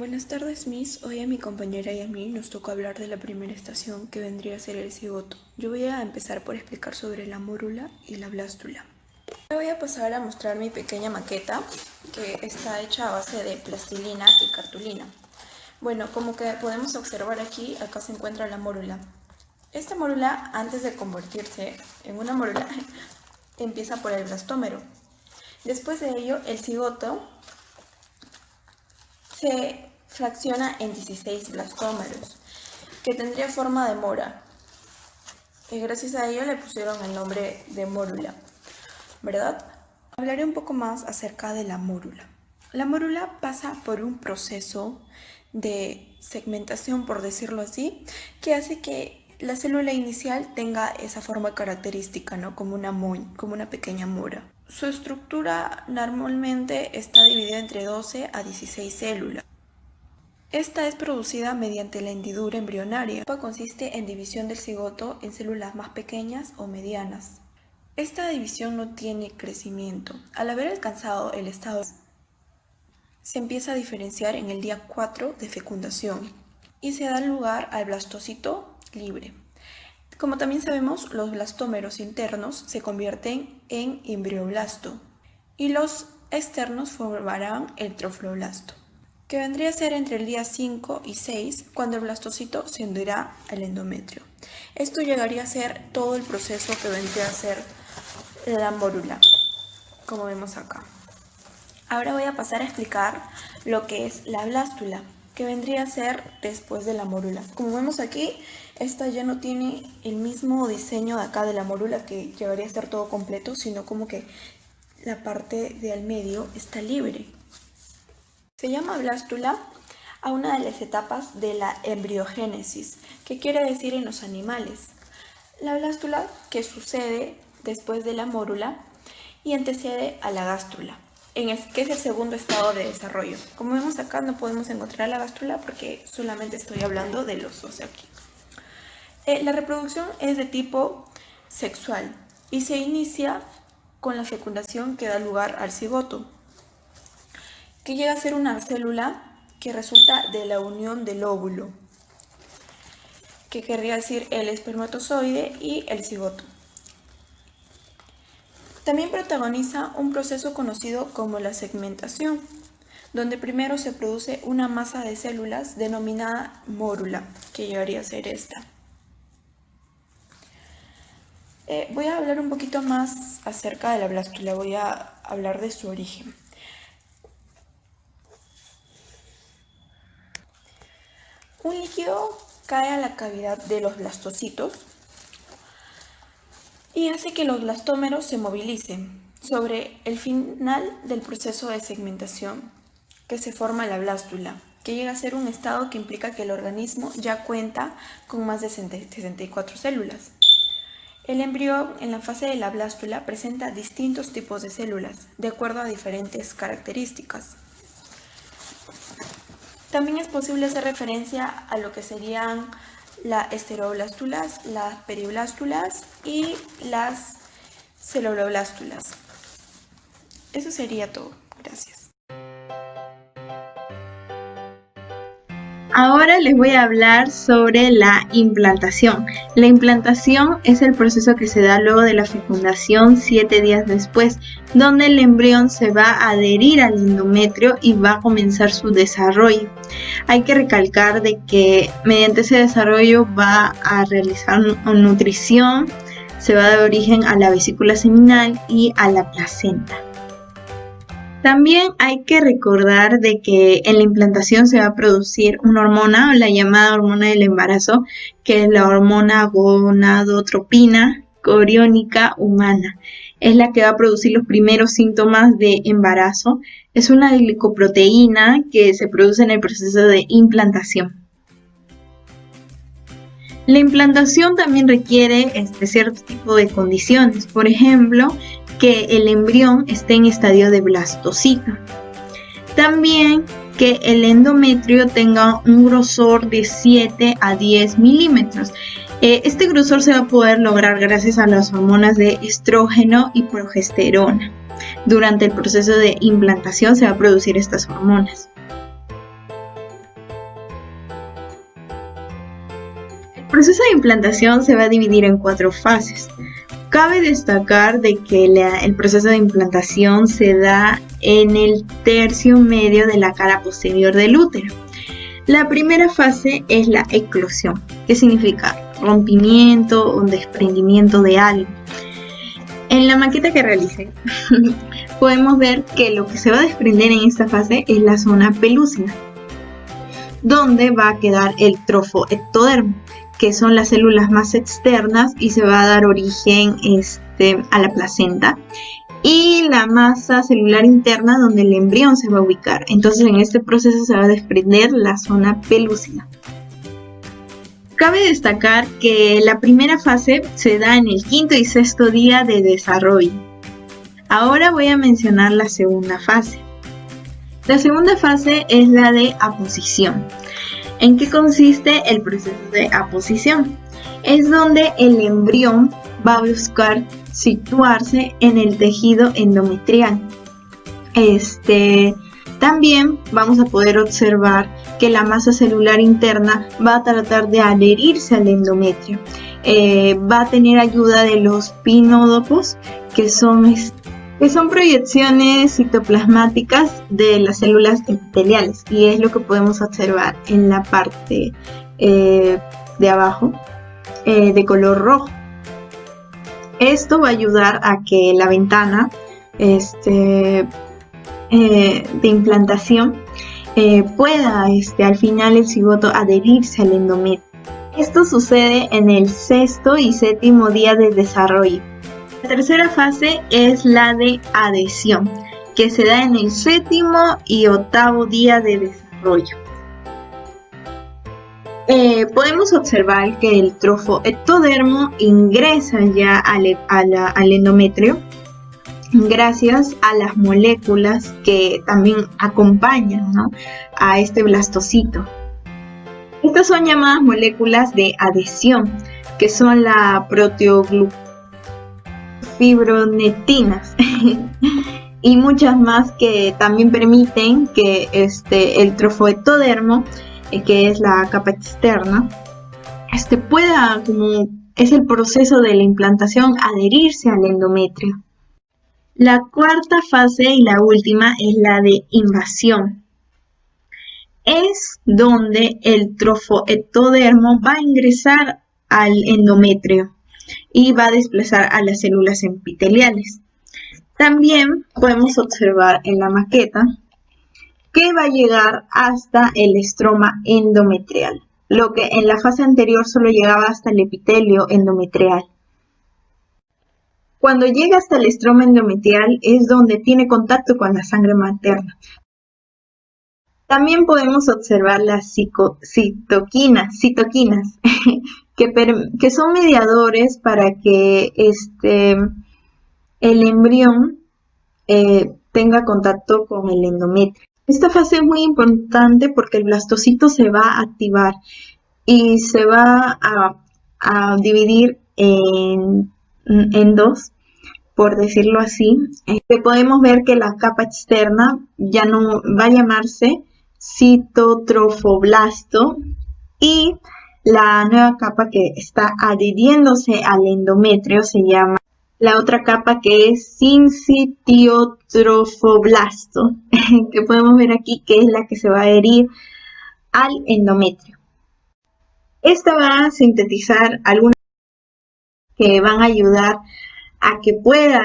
Buenas tardes, Miss. Hoy a mi compañera y a mí nos tocó hablar de la primera estación, que vendría a ser el cigoto. Yo voy a empezar por explicar sobre la mórula y la blástula. Ahora voy a pasar a mostrar mi pequeña maqueta, que está hecha a base de plastilina y cartulina. Bueno, como que podemos observar aquí, acá se encuentra la mórula. Esta mórula, antes de convertirse en una mórula, empieza por el blastómero. Después de ello, el cigoto se fracciona en 16 blastómeros, que tendría forma de mora. Y gracias a ello le pusieron el nombre de mórula, ¿verdad? Hablaré un poco más acerca de la mórula. La mórula pasa por un proceso de segmentación, por decirlo así, que hace que la célula inicial tenga esa forma característica, ¿no? Como una pequeña mora. Su estructura normalmente está dividida entre 12 a 16 células. Esta es producida mediante la hendidura embrionaria. Consiste en división del cigoto en células más pequeñas o medianas. Esta división no tiene crecimiento. Al haber alcanzado el estado, se empieza a diferenciar en el día 4 de fecundación y se da lugar al blastocito libre. Como también sabemos, los blastómeros internos se convierten en embrioblasto y los externos formarán el trofloblasto, que vendría a ser entre el día 5 y 6, cuando el blastocito se hundirá al endometrio. Esto llegaría a ser todo el proceso que vendría a ser la mórula, como vemos acá. Ahora voy a pasar a explicar lo que es la blástula, que vendría a ser después de la mórula. Como vemos aquí, esta ya no tiene el mismo diseño de acá de la mórula, que llegaría a ser todo completo, sino como que la parte de al medio está libre. Se llama blástula a una de las etapas de la embriogénesis, que quiere decir en los animales. La blástula que sucede después de la mórula y antecede a la gástrula, que es el segundo estado de desarrollo. Como vemos acá, no podemos encontrar la gástrula porque solamente estoy hablando de los óseos aquí. La reproducción es de tipo sexual y se inicia con la fecundación que da lugar al cigoto, que llega a ser una célula que resulta de la unión del óvulo, que querría decir el espermatozoide y el cigoto. También protagoniza un proceso conocido como la segmentación, donde primero se produce una masa de células denominada mórula, que llegaría a ser esta. Voy a hablar un poquito más acerca de la blástula, voy a hablar de su origen. Un líquido cae a la cavidad de los blastocitos y hace que los blastómeros se movilicen sobre el final del proceso de segmentación, que se forma la blástula, que llega a ser un estado que implica que el organismo ya cuenta con más de 64 células. El embrión en la fase de la blástula presenta distintos tipos de células, de acuerdo a diferentes características. También es posible hacer referencia a lo que serían las estereoblástulas, las periblástulas y las celuloblástulas. Eso sería todo. Gracias. Ahora les voy a hablar sobre la implantación. La implantación es el proceso que se da luego de la fecundación 7 días después, donde el embrión se va a adherir al endometrio y va a comenzar su desarrollo. Hay que recalcar de que mediante ese desarrollo va a realizar nutrición, se va a dar origen a la vesícula seminal y a la placenta. También hay que recordar de que en la implantación se va a producir una hormona, la llamada hormona del embarazo, que es la hormona gonadotropina coriónica humana. Es la que va a producir los primeros síntomas de embarazo. Es una glicoproteína que se produce en el proceso de implantación. La implantación también requiere cierto tipo de condiciones, por ejemplo, que el embrión esté en estadio de blastocito. También que el endometrio tenga un grosor de 7 a 10 milímetros. Este grosor se va a poder lograr gracias a las hormonas de estrógeno y progesterona. Durante el proceso de implantación se va a producir estas hormonas. El proceso de implantación se va a dividir en 4 fases. Cabe destacar de que el proceso de implantación se da en el tercio medio de la cara posterior del útero. La primera fase es la eclosión, que significa rompimiento o desprendimiento de algo. En la maqueta que realicé podemos ver que lo que se va a desprender en esta fase es la zona pelúcida, donde va a quedar el trofoectodermo, que son las células más externas, y se va a dar origen a la placenta, y la masa celular interna donde el embrión se va a ubicar. Entonces en este proceso se va a desprender la zona pelúcida. Cabe destacar que la primera fase se da en el 5º y 6º día de desarrollo. Ahora voy a mencionar la segunda fase. La segunda fase es la de aposición. ¿En qué consiste el proceso de aposición? Es donde el embrión va a buscar situarse en el tejido endometrial. También vamos a poder observar que la masa celular interna va a tratar de adherirse al endometrio. Va a tener ayuda de los pinódopos, que son proyecciones citoplasmáticas de las células epiteliales, y es lo que podemos observar en la parte de abajo de color rojo. Esto va a ayudar a que la ventana de implantación pueda al final el cigoto adherirse al endometrio. Esto sucede en el 6º y 7º día de desarrollo. La tercera fase es la de adhesión, que se da en el 7º y 8º día de desarrollo. Podemos observar que el trofoectodermo ingresa ya al endometrio gracias a las moléculas que también acompañan, ¿no?, a este blastocito. Estas son llamadas moléculas de adhesión, que son la proteoglufibronectinas y muchas más, que también permiten que el trofoectodermo, que es la capa externa, pueda, como es el proceso de la implantación, adherirse al endometrio. La cuarta fase y la última es la de invasión. Es donde el trofoectodermo va a ingresar al endometrio y va a desplazar a las células epiteliales. También podemos observar en la maqueta que va a llegar hasta el estroma endometrial, lo que en la fase anterior solo llegaba hasta el epitelio endometrial. Cuando llega hasta el estroma endometrial es donde tiene contacto con la sangre materna. También podemos observar las citoquinas que son mediadores para que el embrión tenga contacto con el endometrio. Esta fase es muy importante porque el blastocito se va a activar y se va a dividir en 2, por decirlo así. Podemos ver que la capa externa ya no va a llamarse citotrofoblasto, y la nueva capa que está adhiriéndose al endometrio se llama la otra capa, que es sincitiotrofoblasto, que podemos ver aquí que es la que se va a adherir al endometrio. Esta va a sintetizar algunas que van a ayudar a que pueda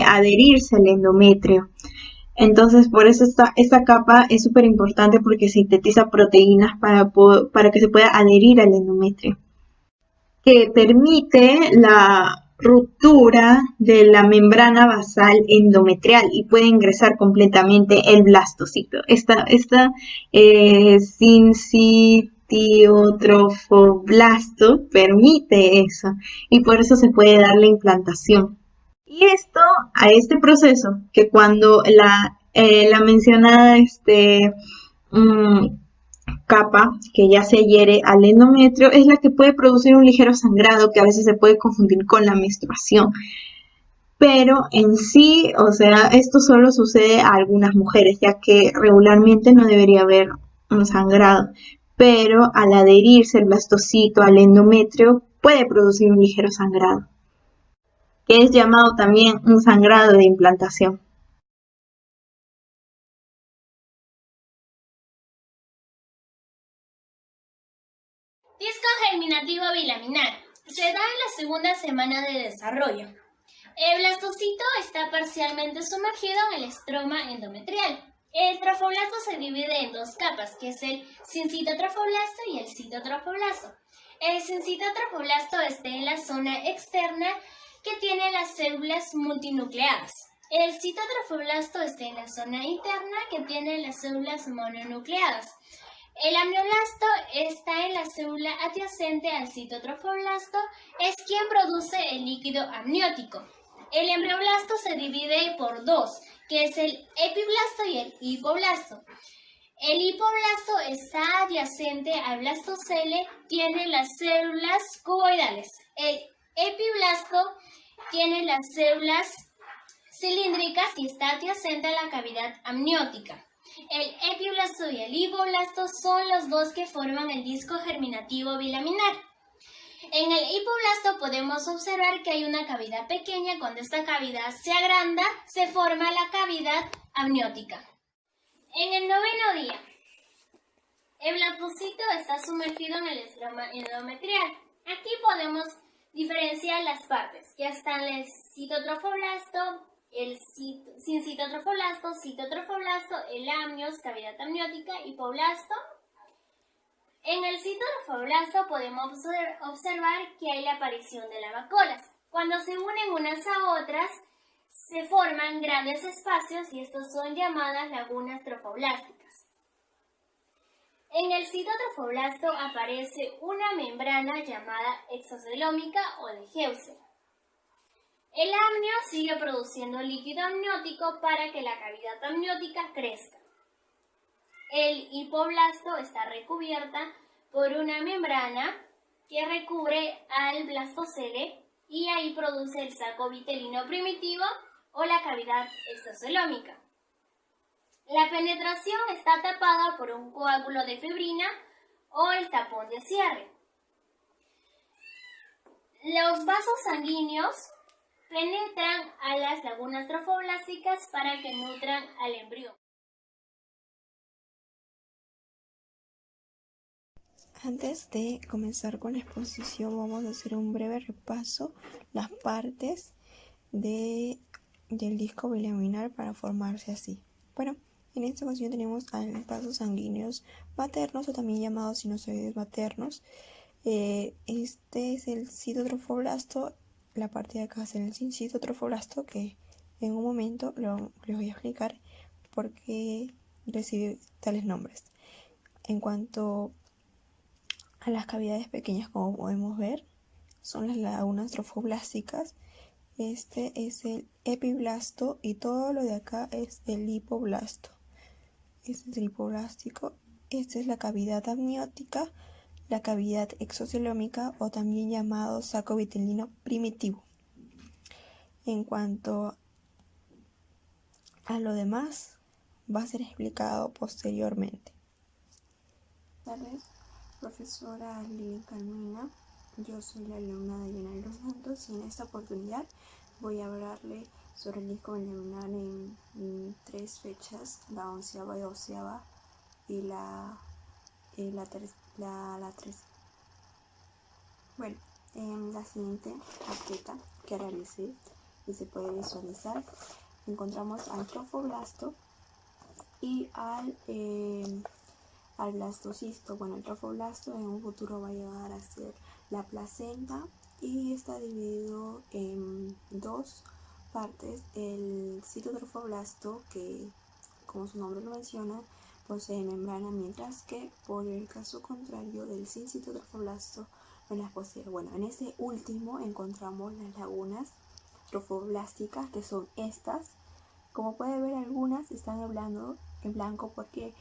adherirse al endometrio. Entonces, por eso esta capa es súper importante, porque sintetiza proteínas para que se pueda adherir al endometrio, que permite la ruptura de la membrana basal endometrial y puede ingresar completamente el blastocito. Esta sincitiotrofoblasto permite eso, y por eso se puede dar la implantación. Y a este proceso, que cuando la mencionada capa que ya se adhiere al endometrio es la que puede producir un ligero sangrado, que a veces se puede confundir con la menstruación. Pero en sí, esto solo sucede a algunas mujeres, ya que regularmente no debería haber un sangrado. pero al adherirse el blastocito al endometrio puede producir un ligero sangrado, que es llamado también un sangrado de implantación. Disco germinativo bilaminar. Se da en la segunda semana de desarrollo. El blastocito está parcialmente sumergido en el estroma endometrial. El trofoblasto se divide en dos capas, que es el sincitotrofoblasto y el citotrofoblasto. El sincitotrofoblasto está en la zona externa que tiene las células multinucleadas. El citotrofoblasto está en la zona interna que tiene las células mononucleadas. El amnioblasto está en la célula adyacente al citotrofoblasto, es quien produce el líquido amniótico. El embrioblasto se divide por dos, que es el epiblasto y el hipoblasto. El hipoblasto está adyacente al blastocele, tiene las células cuboidales. El epiblasto tiene las células cilíndricas y está adyacente a la cavidad amniótica. El epiblasto y el hipoblasto son los dos que forman el disco germinativo bilaminar. En el hipoblasto podemos observar que hay una cavidad pequeña. Cuando esta cavidad se agranda, se forma la cavidad amniótica. En el noveno día, el blastocito está sumergido en el estroma endometrial. Aquí podemos diferenciar las partes. Ya están el citotrofoblasto, el sincitotrofoblasto, citotrofoblasto, el amnios, cavidad amniótica, hipoblasto. En el citotrofoblasto podemos observar que hay la aparición de lavacolas. Cuando se unen unas a otras, se forman grandes espacios y estos son llamadas lagunas trofoblásticas. En el citotrofoblasto aparece una membrana llamada exocelómica o de Heuser. El amnio sigue produciendo líquido amniótico para que la cavidad amniótica crezca. El hipoblasto está recubierta por una membrana que recubre al blastocele y ahí produce el saco vitelino primitivo o la cavidad exocelómica. La penetración está tapada por un coágulo de fibrina o el tapón de cierre. Los vasos sanguíneos penetran a las lagunas trofoblásticas para que nutran al embrión. Antes de comenzar con la exposición, vamos a hacer un breve repaso las partes del disco bilaminar para formarse así. Bueno, en esta ocasión tenemos a los vasos sanguíneos maternos o también llamados sinusoides maternos. Este es el citotrofoblasto. La parte de acá es el sincitotrofoblasto, que en un momento les voy a explicar por qué recibe tales nombres. En cuanto a las cavidades pequeñas, como podemos ver, son las lagunas trofoblásticas. Este es el epiblasto y todo lo de acá es el hipoblasto. Este es el hipoblástico. Esta es la cavidad amniótica, la cavidad exocelómica o también llamado saco vitelino primitivo. En cuanto a lo demás, va a ser explicado posteriormente. Buenas tardes, profesora Lili Carmina. Yo soy la alumna de Diana de los Santos y en esta oportunidad voy a hablarle sobre el disco bilaminar en tres fechas, la 11ª y 12ª y la 13. Bueno, en la siguiente maqueta que realicé y se puede visualizar, encontramos al trofoblasto y al blastocisto. Bueno, el trofoblasto en un futuro va a llegar a ser la placenta y está dividido en dos partes. El citotrofoblasto, que como su nombre lo menciona, posee membrana, mientras que por el caso contrario del sincitotrofoblasto no las posee. Bueno, en este último encontramos las lagunas trofoblásticas, que son estas. Como puede ver, algunas están hablando en blanco porque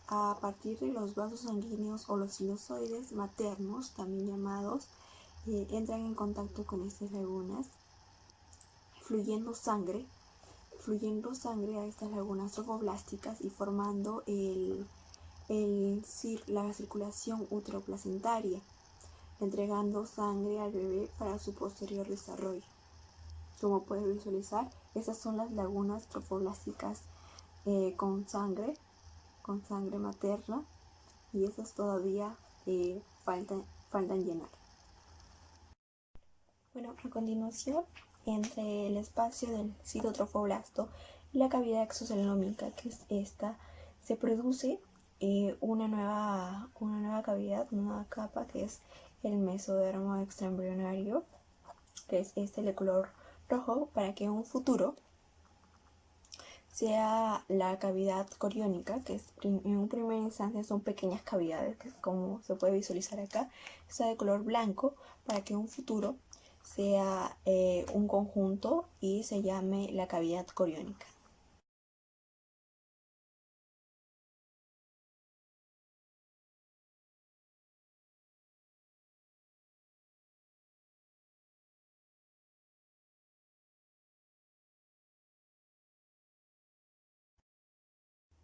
a partir de los vasos sanguíneos o los sinusoides maternos, también llamados, entran en contacto con estas lagunas, fluyendo sangre a estas lagunas trofoblásticas y formando el la circulación uteroplacentaria, entregando sangre al bebé para su posterior desarrollo. Como puedes visualizar, esas son las lagunas trofoblásticas con sangre materna, y esas todavía faltan llenar. Bueno, a continuación, entre el espacio del citotrofoblasto y la cavidad exocelómica, que es esta, se produce una nueva cavidad, una nueva capa, que es el mesodermo extraembrionario, que es este de color rojo, para que en un futuro sea la cavidad coriónica, que en un primer instante son pequeñas cavidades, que como se puede visualizar acá, sea de color blanco, para que en un futuro sea un conjunto y se llame la cavidad coriónica.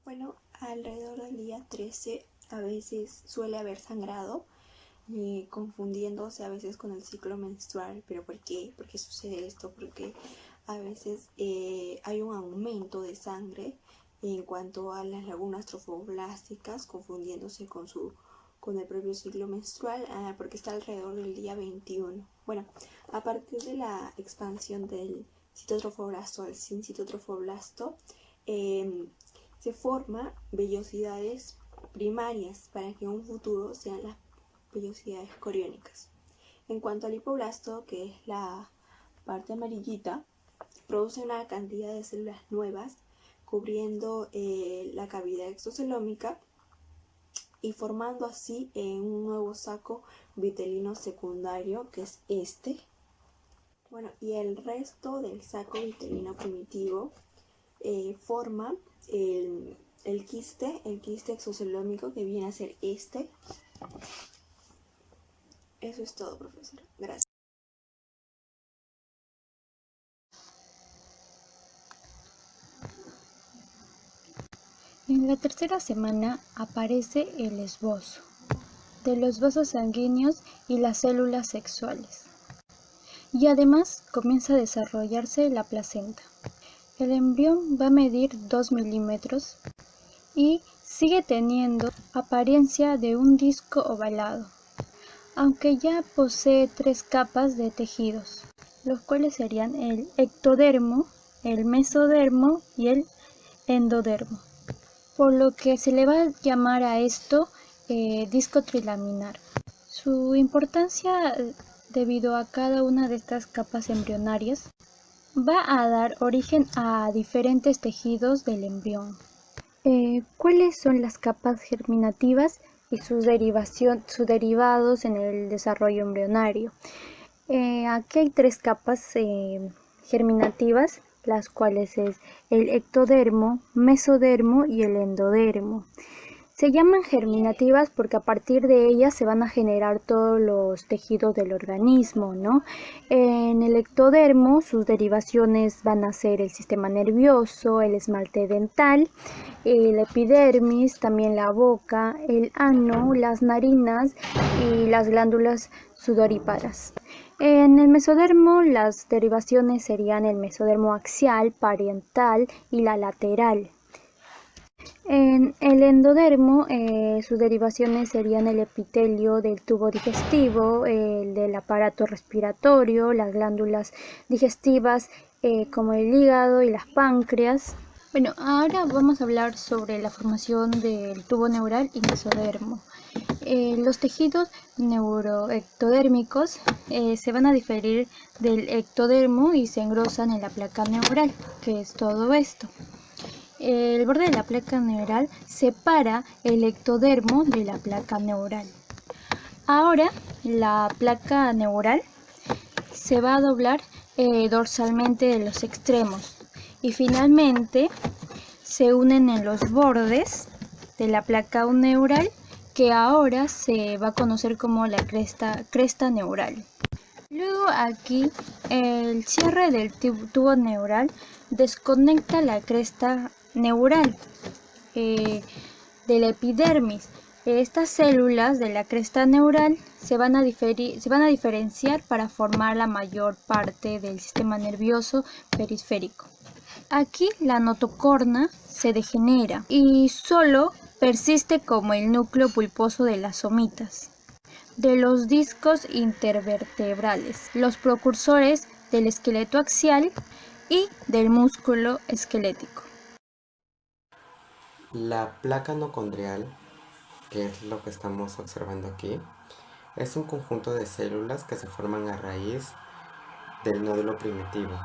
Bueno, alrededor del día 13 a veces suele haber sangrado, confundiéndose a veces con el ciclo menstrual. ¿Pero por qué? ¿Por qué sucede esto? Porque a veces hay un aumento de sangre en cuanto a las lagunas trofoblásticas, confundiéndose con el propio ciclo menstrual, porque está alrededor del día 21. Bueno, a partir de la expansión del citotrofoblasto al sincitotrofoblasto, se forman vellosidades primarias para que en un futuro sean las vellosidades coriónicas. En cuanto al hipoblasto, que es la parte amarillita, produce una cantidad de células nuevas cubriendo la cavidad exocelómica y formando así un nuevo saco vitelino secundario, que es este. Bueno, y el resto del saco vitelino primitivo forma el quiste exocelómico, que viene a ser este. Eso es todo, profesora. Gracias. En la tercera semana aparece el esbozo de los vasos sanguíneos y las células sexuales. Y además comienza a desarrollarse la placenta. El embrión va a medir 2 milímetros y sigue teniendo apariencia de un disco ovalado, aunque ya posee 3 capas de tejidos, los cuales serían el ectodermo, el mesodermo y el endodermo, por lo que se le va a llamar a esto disco trilaminar. Su importancia, debido a cada una de estas capas embrionarias, va a dar origen a diferentes tejidos del embrión. ¿Cuáles son las capas germinativas y sus derivados en el desarrollo embrionario? Aquí hay 3 capas germinativas, las cuales es el ectodermo, mesodermo y el endodermo. Se llaman germinativas porque a partir de ellas se van a generar todos los tejidos del organismo, ¿no? En el ectodermo sus derivaciones van a ser el sistema nervioso, el esmalte dental, el epidermis, también la boca, el ano, las narinas y las glándulas sudoríparas. En el mesodermo las derivaciones serían el mesodermo axial, parietal y la lateral. En el endodermo sus derivaciones serían el epitelio del tubo digestivo, el del aparato respiratorio, las glándulas digestivas como el hígado y las páncreas. Bueno, ahora vamos a hablar sobre la formación del tubo neural y mesodermo. Los tejidos neuroectodérmicos se van a diferir del ectodermo y se engrosan en la placa neural, que es todo esto. El borde de la placa neural separa el ectodermo de la placa neural. Ahora la placa neural se va a doblar dorsalmente de los extremos y finalmente se unen en los bordes de la placa neural, que ahora se va a conocer como la cresta neural. Luego aquí el cierre del tubo neural desconecta la cresta neural. de la epidermis. Estas células de la cresta neural se van a diferenciar para formar la mayor parte del sistema nervioso periférico. Aquí la notocorna se degenera y solo persiste como el núcleo pulposo de las somitas, de los discos intervertebrales, los precursores del esqueleto axial y del músculo esquelético. La placa endocondrial, que es lo que estamos observando aquí, es un conjunto de células que se forman a raíz del nódulo primitivo.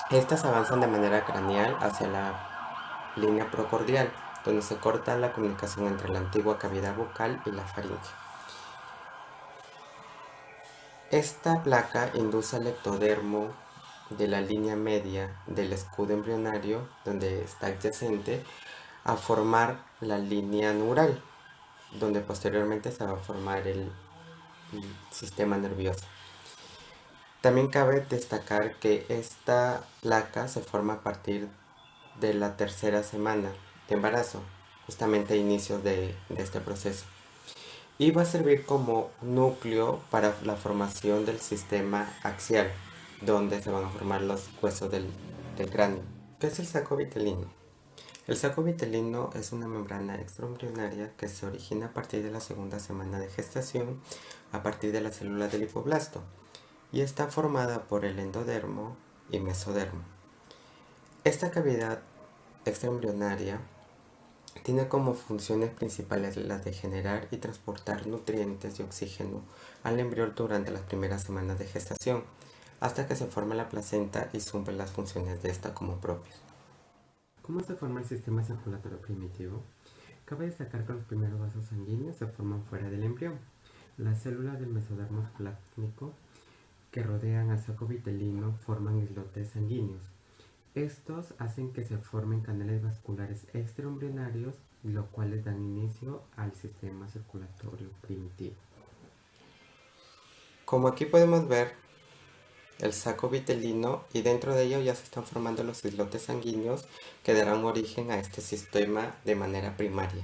Estas avanzan de manera craneal hacia la línea procordial, donde se corta la comunicación entre la antigua cavidad bucal y la faringe. Esta placa induce al ectodermo de la línea media del escudo embrionario, donde está adyacente, a formar la línea neural, donde posteriormente se va a formar el sistema nervioso. También cabe destacar que esta placa se forma a partir de la tercera semana de embarazo, justamente a inicios de este proceso. Y va a servir como núcleo para la formación del sistema axial, donde se van a formar los huesos del cráneo. ¿Qué es el saco vitelino? El saco vitelino es una membrana extraembrionaria que se origina a partir de la segunda semana de gestación, a partir de la célula del hipoblasto, y está formada por el endodermo y mesodermo. Esta cavidad extraembrionaria tiene como funciones principales las de generar y transportar nutrientes y oxígeno al embrión durante las primeras semanas de gestación, hasta que se forma la placenta y sumen las funciones de esta como propias. ¿Cómo se forma el sistema circulatorio primitivo? Cabe destacar que los primeros vasos sanguíneos se forman fuera del embrión. Las células del mesodermo plasmático que rodean al saco vitelino forman islotes sanguíneos. Estos hacen que se formen canales vasculares extraembrionarios, los cuales dan inicio al sistema circulatorio primitivo. Como aquí podemos ver, el saco vitelino, y dentro de ello ya se están formando los islotes sanguíneos que darán origen a este sistema de manera primaria.